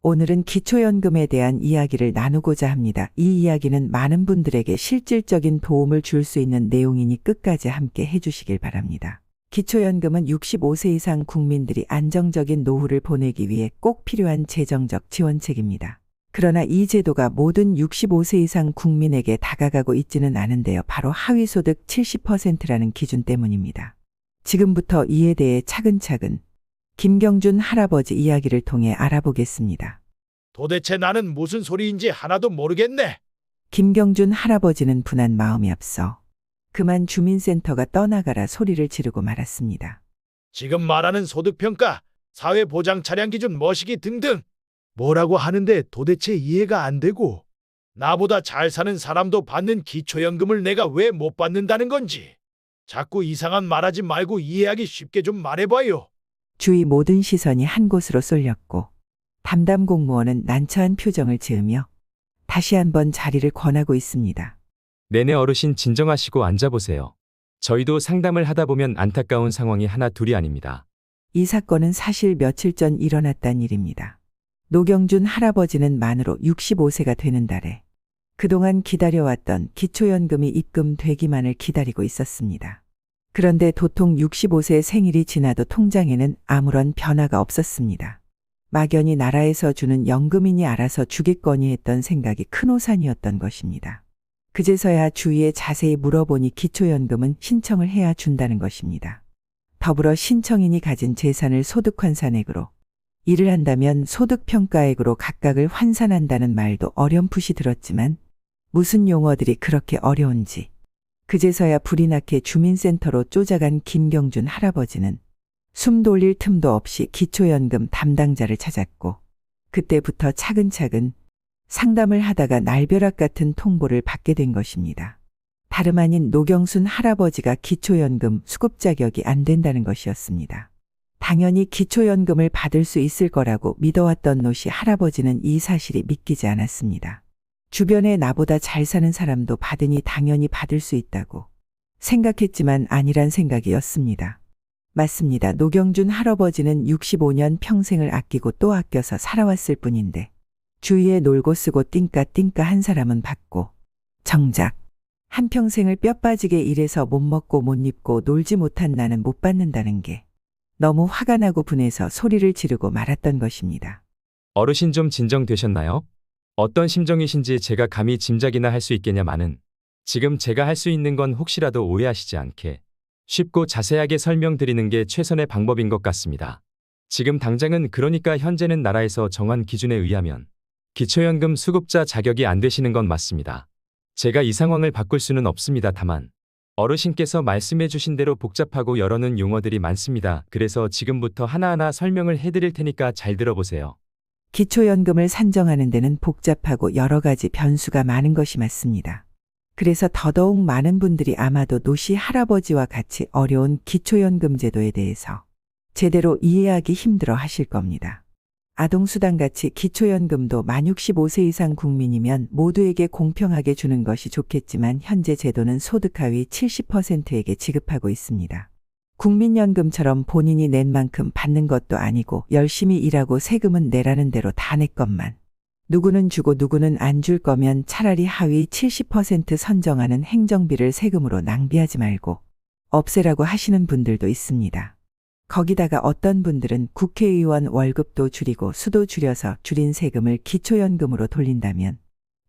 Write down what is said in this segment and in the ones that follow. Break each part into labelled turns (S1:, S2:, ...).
S1: 오늘은 기초연금에 대한 이야기를 나누고자 합니다. 이 이야기는 많은 분들에게 실질적인 도움을 줄 수 있는 내용이니 끝까지 함께 해주시길 바랍니다. 기초연금은 65세 이상 국민들이 안정적인 노후를 보내기 위해 꼭 필요한 재정적 지원책입니다. 그러나 이 제도가 모든 65세 이상 국민에게 다가가고 있지는 않은데요. 바로 하위소득 70%라는 기준 때문입니다. 지금부터 이에 대해 차근차근 김경준 할아버지 이야기를 통해 알아보겠습니다.
S2: 도대체 나는 무슨 소리인지 하나도 모르겠네.
S1: 김경준 할아버지는 분한 마음이 앞서 그만 주민센터가 떠나가라 소리를 지르고 말았습니다.
S2: 지금 말하는 소득평가, 사회보장 차량 기준 뭐시기 등등. 뭐라고 하는데 도대체 이해가 안 되고 나보다 잘 사는 사람도 받는 기초연금을 내가 왜 못 받는다는 건지. 자꾸 이상한 말하지 말고 이해하기 쉽게 좀 말해봐요.
S1: 주위 모든 시선이 한 곳으로 쏠렸고 담당 공무원은 난처한 표정을 지으며 다시 한번 자리를 권하고 있습니다.
S3: 네네 어르신 진정하시고 앉아보세요. 저희도 상담을 하다 보면 안타까운 상황이 하나 둘이 아닙니다.
S1: 이 사건은 사실 며칠 전 일어났단 일입니다. 노경준 할아버지는 만으로 65세가 되는 달에 그동안 기다려왔던 기초연금이 입금되기만을 기다리고 있었습니다. 그런데 도통 65세 생일이 지나도 통장에는 아무런 변화가 없었습니다. 막연히 나라에서 주는 연금이니 알아서 주겠거니 했던 생각이 큰 오산이었던 것입니다. 그제서야 주위에 자세히 물어보니 기초연금은 신청을 해야 준다는 것입니다. 더불어 신청인이 가진 재산을 소득환산액으로, 일을 한다면 소득평가액으로 각각을 환산한다는 말도 어렴풋이 들었지만 무슨 용어들이 그렇게 어려운지 그제서야 불이 나게 주민센터로 쫓아간 김경준 할아버지는 숨 돌릴 틈도 없이 기초연금 담당자를 찾았고 그때부터 차근차근 상담을 하다가 날벼락 같은 통보를 받게 된 것입니다. 다름 아닌 노경순 할아버지가 기초연금 수급 자격이 안 된다는 것이었습니다. 당연히 기초연금을 받을 수 있을 거라고 믿어왔던 노씨 할아버지는 이 사실이 믿기지 않았습니다. 주변에 나보다 잘 사는 사람도 받으니 당연히 받을 수 있다고 생각했지만 아니란 생각이었습니다. 맞습니다. 노경준 할아버지는 65년 평생을 아끼고 또 아껴서 살아왔을 뿐인데 주위에 놀고 쓰고 띵까 한 사람은 받고 정작 한평생을 뼈 빠지게 일해서 못 먹고 못 입고 놀지 못한 나는 못 받는다는 게 너무 화가 나고 분해서 소리를 지르고 말았던 것입니다.
S3: 어르신 좀 진정되셨나요? 어떤 심정이신지 제가 감히 짐작이나 할 수 있겠냐마는 지금 제가 할 수 있는 건 혹시라도 오해하시지 않게 쉽고 자세하게 설명드리는 게 최선의 방법인 것 같습니다. 지금 당장은 그러니까 현재는 나라에서 정한 기준에 의하면 기초연금 수급자 자격이 안 되시는 건 맞습니다. 제가 이 상황을 바꿀 수는 없습니다. 다만 어르신께서 말씀해 주신 대로 복잡하고 여러는 용어들이 많습니다. 그래서 지금부터 하나하나 설명을 해드릴 테니까 잘 들어보세요.
S1: 기초연금을 산정하는 데는 복잡하고 여러 가지 변수가 많은 것이 맞습니다. 그래서 더더욱 많은 분들이 아마도 노씨 할아버지와 같이 어려운 기초연금 제도에 대해서 제대로 이해하기 힘들어 하실 겁니다. 아동수당같이 기초연금도 만 65세 이상 국민이면 모두에게 공평하게 주는 것이 좋겠지만 현재 제도는 소득 하위 70%에게 지급하고 있습니다. 국민연금처럼 본인이 낸 만큼 받는 것도 아니고 열심히 일하고 세금은 내라는 대로 다 내 것만 누구는 주고 누구는 안 줄 거면 차라리 하위 70% 선정하는 행정비를 세금으로 낭비하지 말고 없애라고 하시는 분들도 있습니다. 거기다가 어떤 분들은 국회의원 월급도 줄이고 수도 줄여서 줄인 세금을 기초연금으로 돌린다면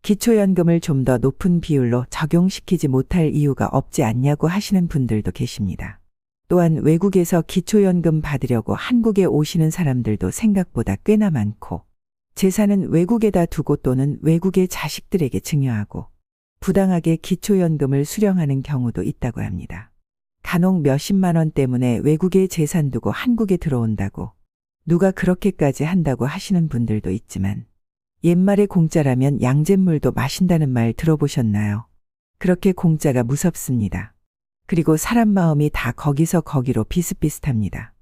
S1: 기초연금을 좀 더 높은 비율로 적용시키지 못할 이유가 없지 않냐고 하시는 분들도 계십니다. 또한 외국에서 기초연금 받으려고 한국에 오시는 사람들도 생각보다 꽤나 많고 재산은 외국에다 두고 또는 외국의 자식들에게 증여하고 부당하게 기초연금을 수령하는 경우도 있다고 합니다. 간혹 몇십만 원 때문에 외국에 재산 두고 한국에 들어온다고 누가 그렇게까지 한다고 하시는 분들도 있지만 옛말에 공짜라면 양잿물도 마신다는 말 들어보셨나요? 그렇게 공짜가 무섭습니다. 그리고 사람 마음이 다 거기서 거기로 비슷비슷합니다.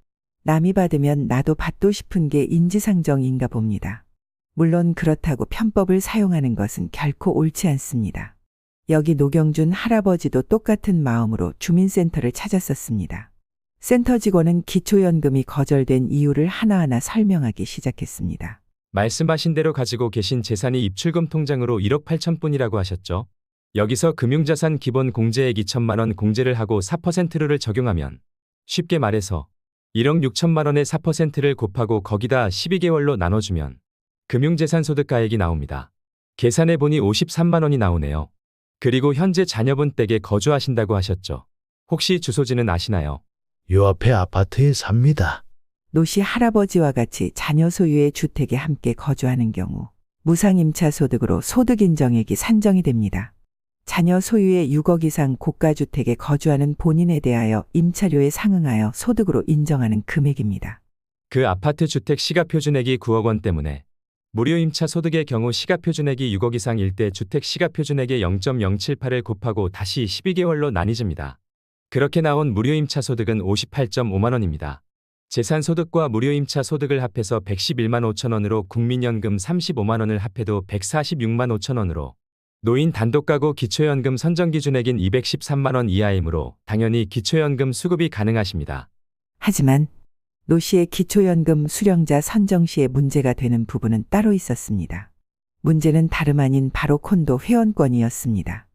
S1: 남이 받으면 나도 받고 싶은 게 인지상정인가 봅니다. 물론 그렇다고 편법을 사용하는 것은 결코 옳지 않습니다. 여기 노경준 할아버지도 똑같은 마음으로 주민센터를 찾았었습니다. 센터 직원은 기초연금이 거절된 이유를 하나하나 설명하기 시작했습니다.
S3: 말씀하신 대로 가지고 계신 재산이 입출금 통장으로 1억 8천 뿐이라고 하셨죠? 여기서 금융자산 기본 공제액 2천만 원 공제를 하고 4%를 적용하면 쉽게 말해서 1억 6천만 원의 4%를 곱하고 거기다 12개월로 나눠주면 금융재산 소득가액이 나옵니다. 계산해 보니 53만 원이 나오네요. 그리고 현재 자녀분 댁에 거주하신다고 하셨죠? 혹시 주소지는 아시나요?
S2: 요 앞에 아파트에 삽니다.
S1: 노씨 할아버지와 같이 자녀 소유의 주택에 함께 거주하는 경우 무상임차 소득으로 소득인정액이 산정이 됩니다. 자녀 소유의 6억 이상 고가주택에 거주하는 본인에 대하여 임차료에 상응하여 소득으로 인정하는 금액입니다.
S3: 그 아파트 주택 시가표준액이 9억 원 때문에 무료 임차 소득의 경우 시가표준액이 6억 이상일 때 주택 시가표준액의 0.078을 곱하고 다시 12개월로 나뉘집니다. 그렇게 나온 무료 임차 소득은 58.5만 원입니다. 재산소득과 무료 임차 소득을 합해서 111만 5천 원으로 국민연금 35만 원을 합해도 146만 5천 원으로 노인 단독가구 기초연금 선정기준액인 213만 원 이하이므로 당연히 기초연금 수급이 가능하십니다.
S1: 하지만 노 씨의 기초연금 수령자 선정 시에 문제가 되는 부분은 따로 있었습니다. 문제는 다름 아닌 바로 콘도 회원권이었습니다.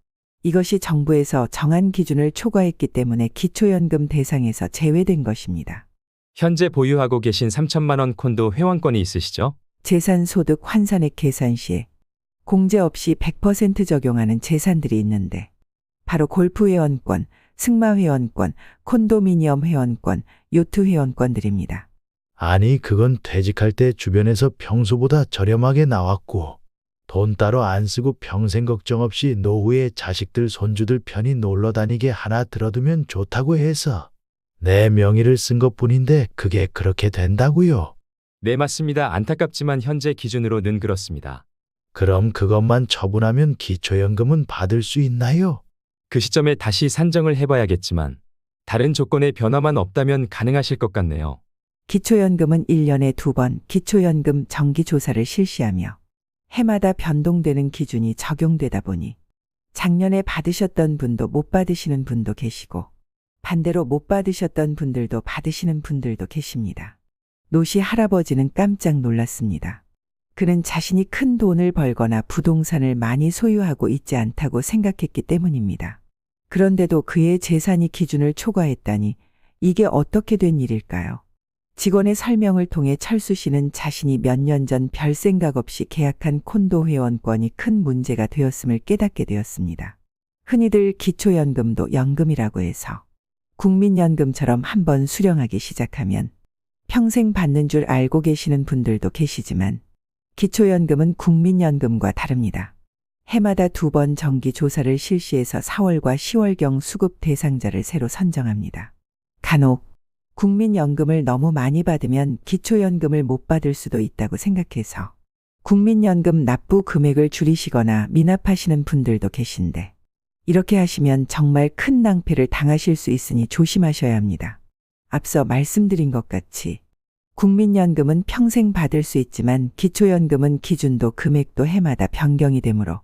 S1: 이것이 정부에서 정한 기준을 초과했기 때문에 기초연금 대상에서 제외된 것입니다.
S3: 현재 보유하고 계신 3천만 원 콘도 회원권이 있으시죠?
S1: 재산소득 환산액 계산 시에 공제 없이 100% 적용하는 재산들이 있는데 바로 골프 회원권, 승마 회원권, 콘도미니엄 회원권, 요트 회원권들입니다.
S2: 아니, 그건 퇴직할 때 주변에서 평소보다 저렴하게 나왔고 돈 따로 안 쓰고 평생 걱정 없이 노후에 자식들 손주들 편히 놀러 다니게 하나 들어두면 좋다고 해서 내 명의를 쓴 것뿐인데 그게 그렇게 된다고요?
S3: 네, 맞습니다. 안타깝지만 현재 기준으로는 그렇습니다.
S2: 그럼 그것만 처분하면 기초연금은 받을 수 있나요?
S3: 그 시점에 다시 산정을 해봐야겠지만 다른 조건의 변화만 없다면 가능하실 것 같네요.
S1: 기초연금은 1년에 2번 기초연금 정기조사를 실시하며 해마다 변동되는 기준이 적용되다 보니 작년에 받으셨던 분도 못 받으시는 분도 계시고 반대로 못 받으셨던 분들도 받으시는 분들도 계십니다. 노씨 할아버지는 깜짝 놀랐습니다. 그는 자신이 큰 돈을 벌거나 부동산을 많이 소유하고 있지 않다고 생각했기 때문입니다. 그런데도 그의 재산이 기준을 초과했다니 이게 어떻게 된 일일까요? 직원의 설명을 통해 철수 씨는 자신이 몇 년 전 별 생각 없이 계약한 콘도 회원권이 큰 문제가 되었음을 깨닫게 되었습니다. 흔히들 기초연금도 연금이라고 해서 국민연금처럼 한번 수령하기 시작하면 평생 받는 줄 알고 계시는 분들도 계시지만 기초연금은 국민연금과 다릅니다. 해마다 2번 정기조사를 실시해서 4월과 10월경 수급 대상자를 새로 선정합니다. 간혹 국민연금을 너무 많이 받으면 기초연금을 못 받을 수도 있다고 생각해서 국민연금 납부 금액을 줄이시거나 미납하시는 분들도 계신데 이렇게 하시면 정말 큰 낭패를 당하실 수 있으니 조심하셔야 합니다. 앞서 말씀드린 것 같이 국민연금은 평생 받을 수 있지만 기초연금은 기준도 금액도 해마다 변경이 되므로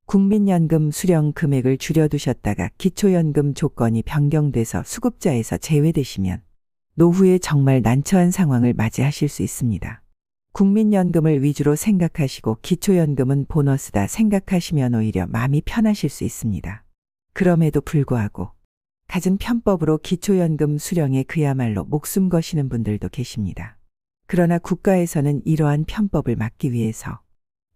S1: 국민연금 수령 금액을 줄여두셨다가 기초연금 조건이 변경돼서 수급자에서 제외되시면 노후에 정말 난처한 상황을 맞이하실 수 있습니다. 국민연금을 위주로 생각하시고 기초연금은 보너스다 생각하시면 오히려 마음이 편하실 수 있습니다. 그럼에도 불구하고 갖은 편법으로 기초연금 수령에 그야말로 목숨 거시는 분들도 계십니다. 그러나 국가에서는 이러한 편법을 막기 위해서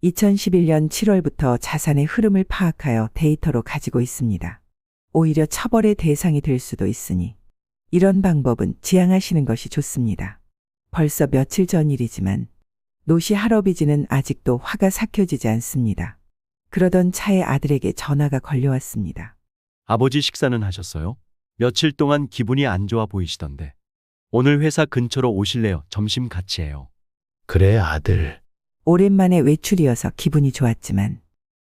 S1: 2011년 7월부터 자산의 흐름을 파악하여 데이터로 가지고 있습니다. 오히려 처벌의 대상이 될 수도 있으니 이런 방법은 지양하시는 것이 좋습니다. 벌써 며칠 전 일이지만 노씨 할아버지는 아직도 화가 삭혀지지 않습니다. 그러던 차에 아들에게 전화가 걸려왔습니다.
S4: 아버지 식사는 하셨어요? 며칠 동안 기분이 안 좋아 보이시던데. 오늘 회사 근처로 오실래요? 점심 같이 해요.
S2: 그래, 아들.
S1: 오랜만에 외출이어서 기분이 좋았지만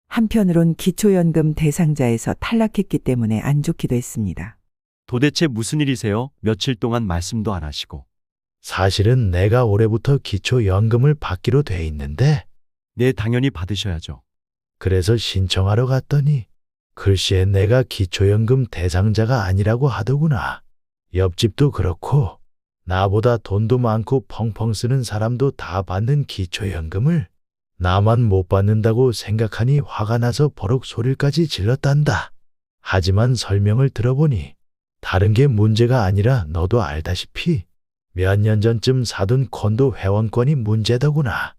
S1: 한편으론 기초연금 대상자에서 탈락했기 때문에 안 좋기도 했습니다.
S4: 도대체 무슨 일이세요? 며칠 동안 말씀도 안 하시고.
S2: 사실은 내가 올해부터 기초연금을 받기로 돼 있는데
S4: 네, 당연히 받으셔야죠.
S2: 그래서 신청하러 갔더니 글쎄 내가 기초연금 대상자가 아니라고 하더구나. 옆집도 그렇고 나보다 돈도 많고 펑펑 쓰는 사람도 다 받는 기초연금을 나만 못 받는다고 생각하니 화가 나서 버럭 소리까지 질렀단다. 하지만 설명을 들어보니 다른 게 문제가 아니라 너도 알다시피 몇 년 전쯤 사둔 콘도 회원권이 문제더구나.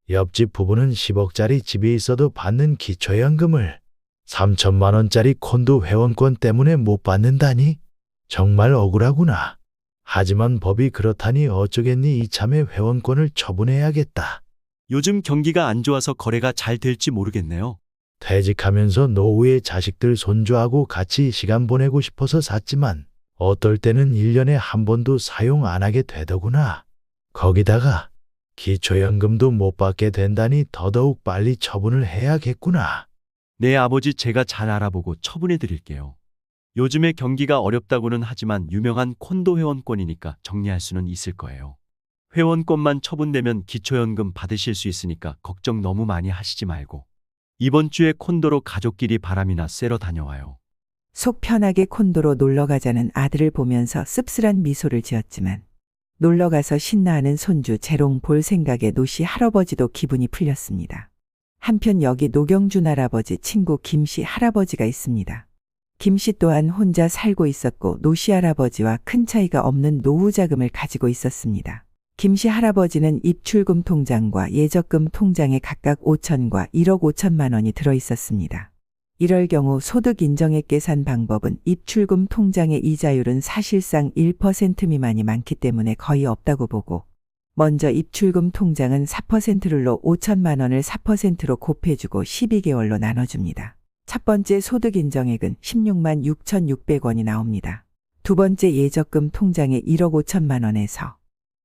S2: 옆집 부부는 10억짜리 집이 있어도 받는 기초연금을 3천만 원짜리 콘도 회원권 때문에 못 받는다니 정말 억울하구나. 하지만 법이 그렇다니 어쩌겠니. 이참에 회원권을 처분해야겠다.
S4: 요즘 경기가 안 좋아서 거래가 잘 될지 모르겠네요.
S2: 퇴직하면서 노후에 자식들 손주하고 같이 시간 보내고 싶어서 샀지만 어떨 때는 1년에 한 번도 사용 안 하게 되더구나. 거기다가 기초연금도 못 받게 된다니 더더욱 빨리 처분을 해야겠구나.
S4: 네, 아버지, 제가 잘 알아보고 처분해 드릴게요. 요즘에 경기가 어렵다고는 하지만 유명한 콘도 회원권이니까 정리할 수는 있을 거예요. 회원권만 처분되면 기초연금 받으실 수 있으니까 걱정 너무 많이 하시지 말고 이번 주에 콘도로 가족끼리 바람이나 쐬러 다녀와요.
S1: 속 편하게 콘도로 놀러 가자는 아들을 보면서 씁쓸한 미소를 지었지만 놀러 가서 신나하는 손주 재롱 볼 생각에 노씨 할아버지도 기분이 풀렸습니다. 한편 여기 노경준 할아버지 친구 김씨 할아버지가 있습니다. 김씨 또한 혼자 살고 있었고 노씨 할아버지와 큰 차이가 없는 노후 자금을 가지고 있었습니다. 김씨 할아버지는 입출금 통장과 예적금 통장에 각각 5천과 1억 5천만 원이 들어 있었습니다. 이럴 경우 소득 인정액 계산 방법은 입출금 통장의 이자율은 사실상 1% 미만이 많기 때문에 거의 없다고 보고 먼저 입출금 통장은 4%룰로 5천만 원을 4%로 곱해주고 12개월로 나눠줍니다. 첫 번째 소득 인정액은 16만 6,600원이 나옵니다. 두 번째 예적금 통장에 1억 5천만 원에서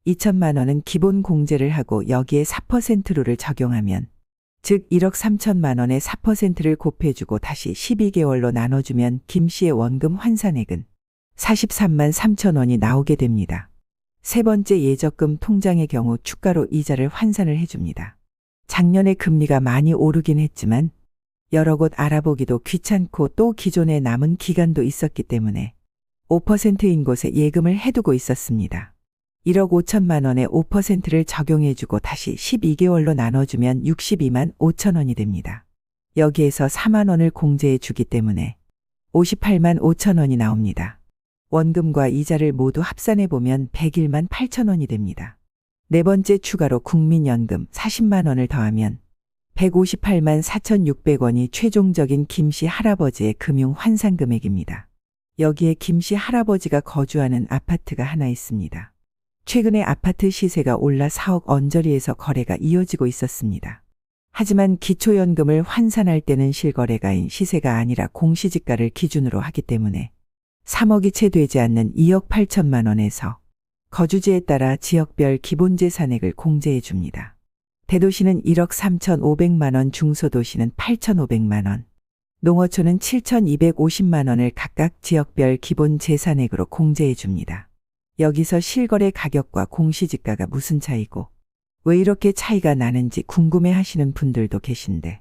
S1: 2천만 원은 기본 공제를 하고 여기에 4%룰을 적용하면 즉 1억 3천만 원에 4%를 곱해주고 다시 12개월로 나눠주면 김 씨의 원금 환산액은 43만 3천 원이 나오게 됩니다. 세 번째 예적금 통장의 경우 추가로 이자를 환산을 해줍니다. 작년에 금리가 많이 오르긴 했지만 여러 곳 알아보기도 귀찮고 또 기존에 남은 기간도 있었기 때문에 5%인 곳에 예금을 해두고 있었습니다. 1억 5천만 원에 5%를 적용해주고 다시 12개월로 나눠주면 62만 5천 원이 됩니다. 여기에서 4만 원을 공제해 주기 때문에 58만 5천 원이 나옵니다. 원금과 이자를 모두 합산해보면 101만 8천 원이 됩니다. 네 번째 추가로 국민연금 40만 원을 더하면 158만 4,600원이 최종적인 김씨 할아버지의 금융 환산 금액입니다. 여기에 김씨 할아버지가 거주하는 아파트가 하나 있습니다. 최근에 아파트 시세가 올라 4억 언저리에서 거래가 이어지고 있었습니다. 하지만 기초연금을 환산할 때는 실거래가인 시세가 아니라 공시지가를 기준으로 하기 때문에 3억이 채 되지 않는 2억 8천만 원에서 거주지에 따라 지역별 기본재산액을 공제해 줍니다. 대도시는 1억 3,500만 원, 중소도시는 8,500만 원, 농어촌은 7,250만 원을 각각 지역별 기본재산액으로 공제해 줍니다. 여기서 실거래 가격과 공시지가가 무슨 차이고 왜 이렇게 차이가 나는지 궁금해 하시는 분들도 계신데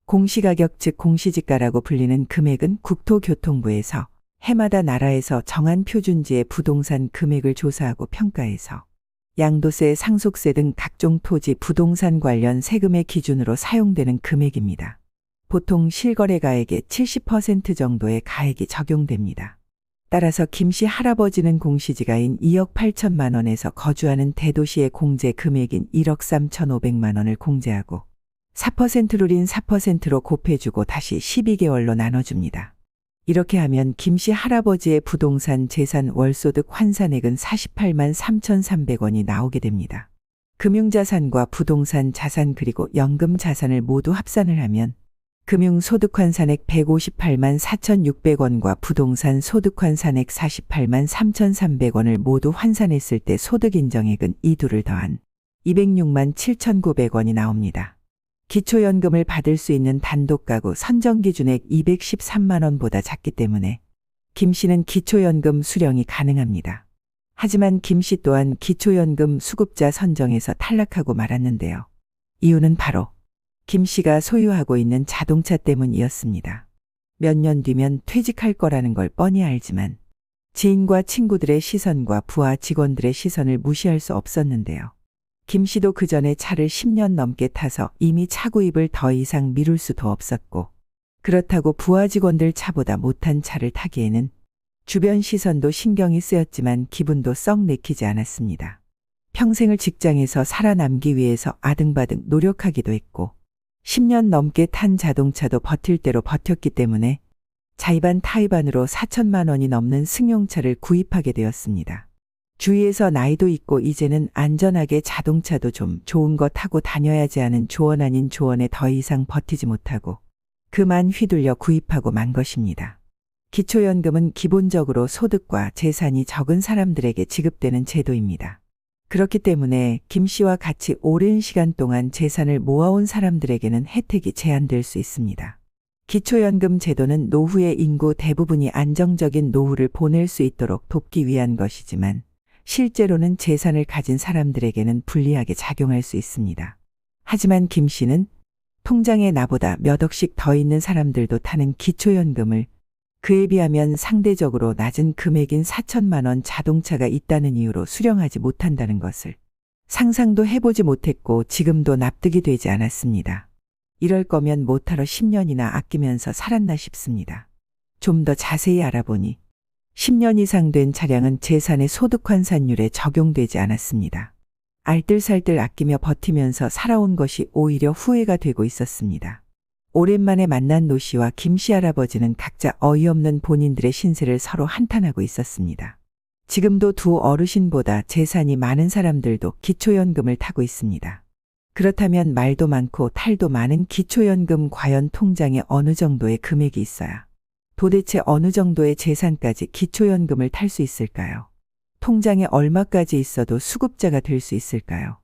S1: 공시가격 즉 공시지가라고 불리는 금액은 국토교통부에서 해마다 나라에서 정한 표준지의 부동산 금액을 조사하고 평가해서 양도세, 상속세 등 각종 토지, 부동산 관련 세금의 기준으로 사용되는 금액입니다. 보통 실거래가액의 70% 정도의 가액이 적용됩니다. 따라서 김씨 할아버지는 공시지가인 2억 8천만 원에서 거주하는 대도시의 공제 금액인 1억 3,500만 원을 공제하고 4%룰인 4%로 곱해주고 다시 12개월로 나눠줍니다. 이렇게 하면 김씨 할아버지의 부동산 재산 월소득 환산액은 48만 3,300원이 나오게 됩니다. 금융자산과 부동산 자산 그리고 연금 자산을 모두 합산을 하면 금융소득환산액 158만 4,600원과 부동산 소득환산액 48만 3,300원을 모두 환산했을 때 소득인정액은 이 둘을 더한 206만 7,900원이 나옵니다. 기초연금을 받을 수 있는 단독가구 선정기준액 213만 원보다 작기 때문에 김 씨는 기초연금 수령이 가능합니다. 하지만 김 씨 또한 기초연금 수급자 선정에서 탈락하고 말았는데요. 이유는 바로 김 씨가 소유하고 있는 자동차 때문이었습니다. 몇 년 뒤면 퇴직할 거라는 걸 뻔히 알지만 지인과 친구들의 시선과 부하 직원들의 시선을 무시할 수 없었는데요. 김 씨도 그 전에 차를 10년 넘게 타서 이미 차 구입을 더 이상 미룰 수도 없었고, 그렇다고 부하 직원들 차보다 못한 차를 타기에는 주변 시선도 신경이 쓰였지만 기분도 썩 내키지 않았습니다. 평생을 직장에서 살아남기 위해서 아등바등 노력하기도 했고 10년 넘게 탄 자동차도 버틸 대로 버텼기 때문에 자의반 타의반으로 4천만 원이 넘는 승용차를 구입하게 되었습니다. 주위에서 나이도 있고 이제는 안전하게 자동차도 좀 좋은 거 타고 다녀야지 하는 조언 아닌 조언에 더 이상 버티지 못하고 그만 휘둘려 구입하고 만 것입니다. 기초연금은 기본적으로 소득과 재산이 적은 사람들에게 지급되는 제도입니다. 그렇기 때문에 김 씨와 같이 오랜 시간 동안 재산을 모아온 사람들에게는 혜택이 제한될 수 있습니다. 기초연금 제도는 노후의 인구 대부분이 안정적인 노후를 보낼 수 있도록 돕기 위한 것이지만 실제로는 재산을 가진 사람들에게는 불리하게 작용할 수 있습니다. 하지만 김 씨는 통장에 나보다 몇 억씩 더 있는 사람들도 타는 기초연금을 그에 비하면 상대적으로 낮은 금액인 4천만 원 자동차가 있다는 이유로 수령하지 못한다는 것을 상상도 해보지 못했고 지금도 납득이 되지 않았습니다. 이럴 거면 못하러 10년이나 아끼면서 살았나 싶습니다. 좀 더 자세히 알아보니 10년 이상 된 차량은 재산의 소득 환산율에 적용되지 않았습니다. 알뜰살뜰 아끼며 버티면서 살아온 것이 오히려 후회가 되고 있었습니다. 오랜만에 만난 노 씨와 김 씨 할아버지는 각자 어이없는 본인들의 신세를 서로 한탄하고 있었습니다. 지금도 두 어르신보다 재산이 많은 사람들도 기초연금을 타고 있습니다. 그렇다면 말도 많고 탈도 많은 기초연금 과연 통장에 어느 정도의 금액이 있어야 도대체 어느 정도의 재산까지 기초연금을 탈 수 있을까요? 통장에 얼마까지 있어도 수급자가 될 수 있을까요?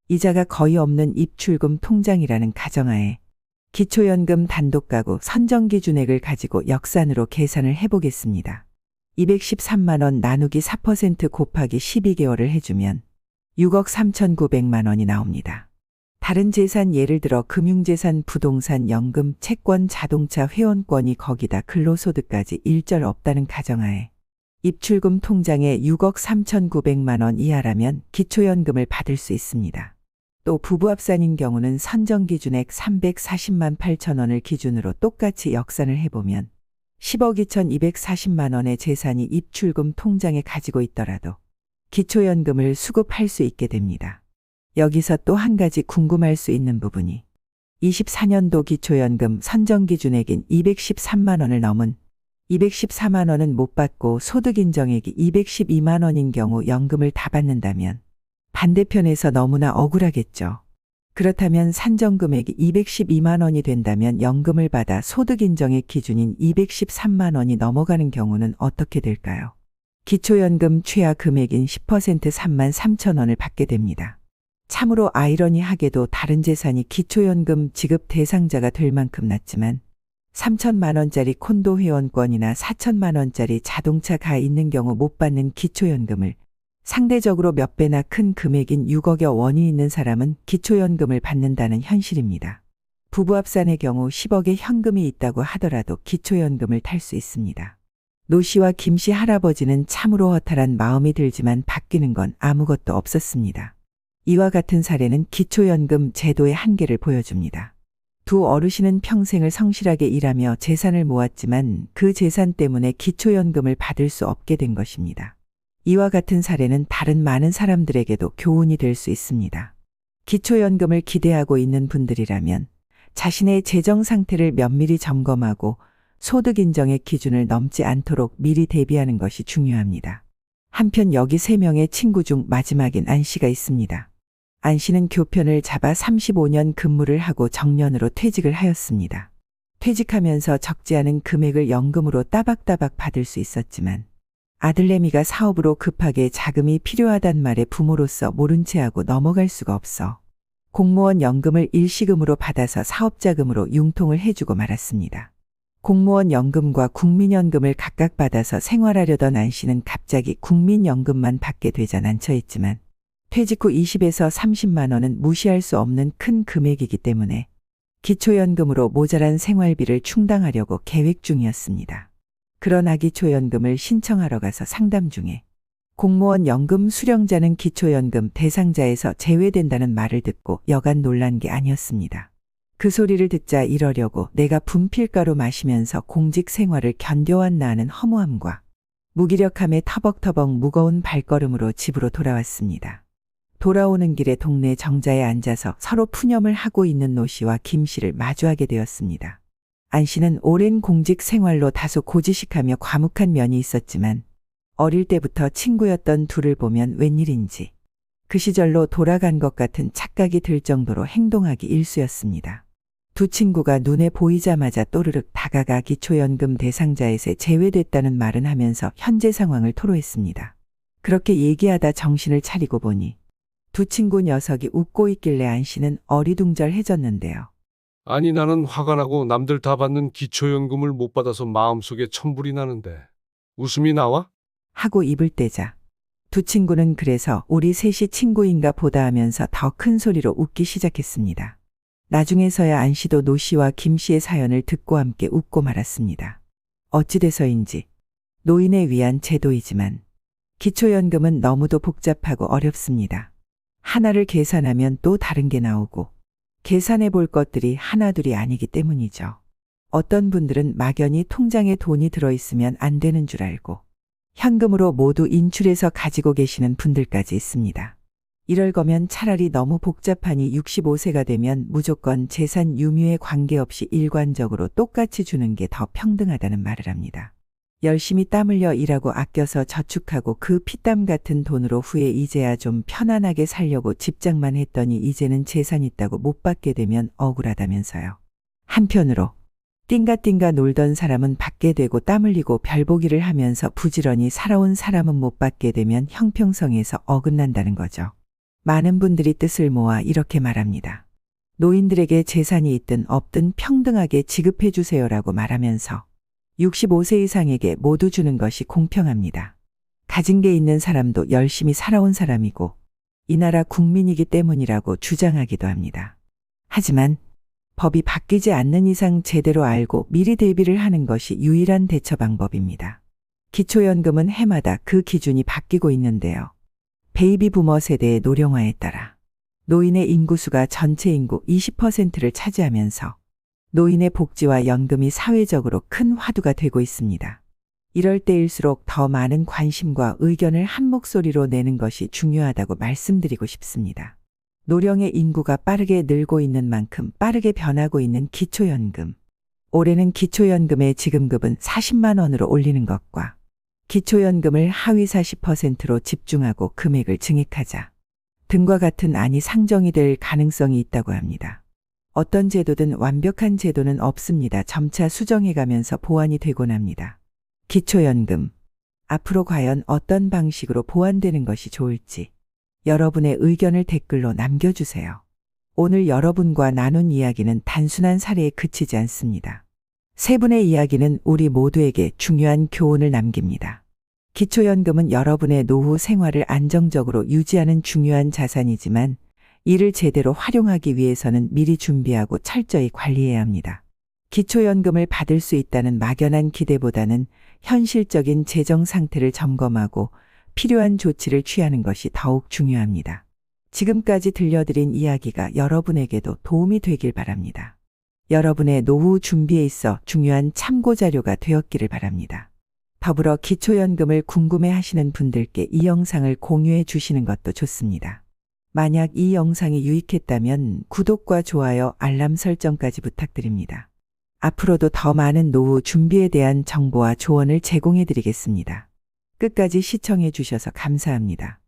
S1: 이자가 거의 없는 입출금 통장이라는 가정하에 기초연금 단독가구 선정기준액을 가지고 역산으로 계산을 해보겠습니다. 213만 원 나누기 4% 곱하기 12개월을 해주면 6억 3,900만 원이 나옵니다. 다른 재산 예를 들어 금융재산, 부동산, 연금, 채권, 자동차, 회원권이 거기다 근로소득까지 일절 없다는 가정하에 입출금 통장에 6억 3,900만 원 이하라면 기초연금을 받을 수 있습니다. 또 부부합산인 경우는 선정기준액 340만 8천 원을 기준으로 똑같이 역산을 해보면 10억 2,240만 원의 재산이 입출금 통장에 가지고 있더라도 기초연금을 수급할 수 있게 됩니다. 여기서 또 한 가지 궁금할 수 있는 부분이 24년도 기초연금 선정기준액인 213만 원을 넘은 214만 원은 못 받고 소득인정액이 212만 원인 경우 연금을 다 받는다면 반대편에서 너무나 억울하겠죠. 그렇다면 산정금액이 212만 원이 된다면 연금을 받아 소득인정액 기준인 213만 원이 넘어가는 경우는 어떻게 될까요? 기초연금 최하 금액인 10% 3만 3천 원을 받게 됩니다. 참으로 아이러니하게도 다른 재산이 기초연금 지급 대상자가 될 만큼 낮지만 3천만 원짜리 콘도 회원권이나 4천만 원짜리 자동차가 있는 경우 못 받는 기초연금을 상대적으로 몇 배나 큰 금액인 6억여 원이 있는 사람은 기초연금을 받는다는 현실입니다. 부부합산의 경우 10억의 현금이 있다고 하더라도 기초연금을 탈 수 있습니다. 노 씨와 김 씨 할아버지는 참으로 허탈한 마음이 들지만 바뀌는 건 아무것도 없었습니다. 이와 같은 사례는 기초연금 제도의 한계를 보여줍니다. 두 어르신은 평생을 성실하게 일하며 재산을 모았지만 그 재산 때문에 기초연금을 받을 수 없게 된 것입니다. 이와 같은 사례는 다른 많은 사람들에게도 교훈이 될 수 있습니다. 기초연금을 기대하고 있는 분들이라면 자신의 재정 상태를 면밀히 점검하고 소득인정액 기준을 넘지 않도록 미리 대비하는 것이 중요합니다. 한편 여기 3명의 친구 중 마지막인 안 씨가 있습니다. 안 씨는 교편을 잡아 35년 근무를 하고 정년으로 퇴직을 하였습니다. 퇴직하면서 적지 않은 금액을 연금으로 따박따박 받을 수 있었지만 아들내미가 사업으로 급하게 자금이 필요하단 말에 부모로서 모른 채 하고 넘어갈 수가 없어 공무원 연금을 일시금으로 받아서 사업자금으로 융통을 해주고 말았습니다. 공무원 연금과 국민연금을 각각 받아서 생활하려던 안 씨는 갑자기 국민연금만 받게 되자 난처했지만 퇴직 후 20에서 30만 원은 무시할 수 없는 큰 금액이기 때문에 기초연금으로 모자란 생활비를 충당하려고 계획 중이었습니다. 그러나 기초연금을 신청하러 가서 상담 중에 공무원 연금 수령자는 기초연금 대상자에서 제외된다는 말을 듣고 여간 놀란 게 아니었습니다. 그 소리를 듣자 이러려고 내가 분필가루 마시면서 공직 생활을 견뎌왔나 는 허무함과 무기력함에 터벅터벅 무거운 발걸음으로 집으로 돌아왔습니다. 돌아오는 길에 동네 정자에 앉아서 서로 푸념을 하고 있는 노 씨와 김 씨를 마주하게 되었습니다. 안 씨는 오랜 공직 생활로 다소 고지식하며 과묵한 면이 있었지만 어릴 때부터 친구였던 둘을 보면 웬일인지 그 시절로 돌아간 것 같은 착각이 들 정도로 행동하기 일쑤였습니다. 두 친구가 눈에 보이자마자 또르륵 다가가 기초연금 대상자에서 제외됐다는 말은 하면서 현재 상황을 토로했습니다. 그렇게 얘기하다 정신을 차리고 보니 두 친구 녀석이 웃고 있길래 안 씨는 어리둥절해졌는데요.
S5: 아니 나는 화가 나고 남들 다 받는 기초연금을 못 받아서 마음속에 천불이 나는데 웃음이 나와?
S1: 하고 입을 떼자 두 친구는 그래서 우리 셋이 친구인가 보다 하면서 더 큰 소리로 웃기 시작했습니다. 나중에서야 안 씨도 노 씨와 김 씨의 사연을 듣고 함께 웃고 말았습니다. 어찌 돼서인지 노인에 위한 제도이지만 기초연금은 너무도 복잡하고 어렵습니다. 하나를 계산하면 또 다른 게 나오고 계산해 볼 것들이 하나둘이 아니기 때문이죠. 어떤 분들은 막연히 통장에 돈이 들어있으면 안 되는 줄 알고 현금으로 모두 인출해서 가지고 계시는 분들까지 있습니다. 이럴 거면 차라리 너무 복잡하니 65세가 되면 무조건 재산 유무에 관계없이 일관적으로 똑같이 주는 게 더 평등하다는 말을 합니다. 열심히 땀 흘려 일하고 아껴서 저축하고 그 피땀 같은 돈으로 후에 이제야 좀 편안하게 살려고 집장만 했더니 이제는 재산 있다고 못 받게 되면 억울하다면서요. 한편으로 띵가띵가 놀던 사람은 받게 되고 땀 흘리고 별보기를 하면서 부지런히 살아온 사람은 못 받게 되면 형평성에서 어긋난다는 거죠. 많은 분들이 뜻을 모아 이렇게 말합니다. 노인들에게 재산이 있든 없든 평등하게 지급해 주세요라고 말하면서 65세 이상에게 모두 주는 것이 공평합니다. 가진 게 있는 사람도 열심히 살아온 사람이고 이 나라 국민이기 때문이라고 주장하기도 합니다. 하지만 법이 바뀌지 않는 이상 제대로 알고 미리 대비를 하는 것이 유일한 대처 방법입니다. 기초연금은 해마다 그 기준이 바뀌고 있는데요. 베이비 부머 세대의 노령화에 따라 노인의 인구수가 전체 인구 20%를 차지하면서 노인의 복지와 연금이 사회적으로 큰 화두가 되고 있습니다. 이럴 때일수록 더 많은 관심과 의견을 한 목소리로 내는 것이 중요하다고 말씀드리고 싶습니다. 노령의 인구가 빠르게 늘고 있는 만큼 빠르게 변하고 있는 기초연금. 올해는 기초연금의 지급급은 40만 원으로 올리는 것과 기초연금을 하위 40%로 집중하고 금액을 증액하자 등과 같은 안이 상정이 될 가능성이 있다고 합니다. 어떤 제도든 완벽한 제도는 없습니다. 점차 수정해가면서 보완이 되곤 합니다. 기초연금. 앞으로 과연 어떤 방식으로 보완되는 것이 좋을지 여러분의 의견을 댓글로 남겨주세요. 오늘 여러분과 나눈 이야기는 단순한 사례에 그치지 않습니다. 세 분의 이야기는 우리 모두에게 중요한 교훈을 남깁니다. 기초연금은 여러분의 노후 생활을 안정적으로 유지하는 중요한 자산이지만 이를 제대로 활용하기 위해서는 미리 준비하고 철저히 관리해야 합니다. 기초연금을 받을 수 있다는 막연한 기대보다는 현실적인 재정 상태를 점검하고 필요한 조치를 취하는 것이 더욱 중요합니다. 지금까지 들려드린 이야기가 여러분에게도 도움이 되길 바랍니다. 여러분의 노후 준비에 있어 중요한 참고 자료가 되었기를 바랍니다. 더불어 기초연금을 궁금해하시는 분들께 이 영상을 공유해 주시는 것도 좋습니다. 만약 이 영상이 유익했다면 구독과 좋아요, 알람 설정까지 부탁드립니다. 앞으로도 더 많은 노후 준비에 대한 정보와 조언을 제공해 드리겠습니다. 끝까지 시청해 주셔서 감사합니다.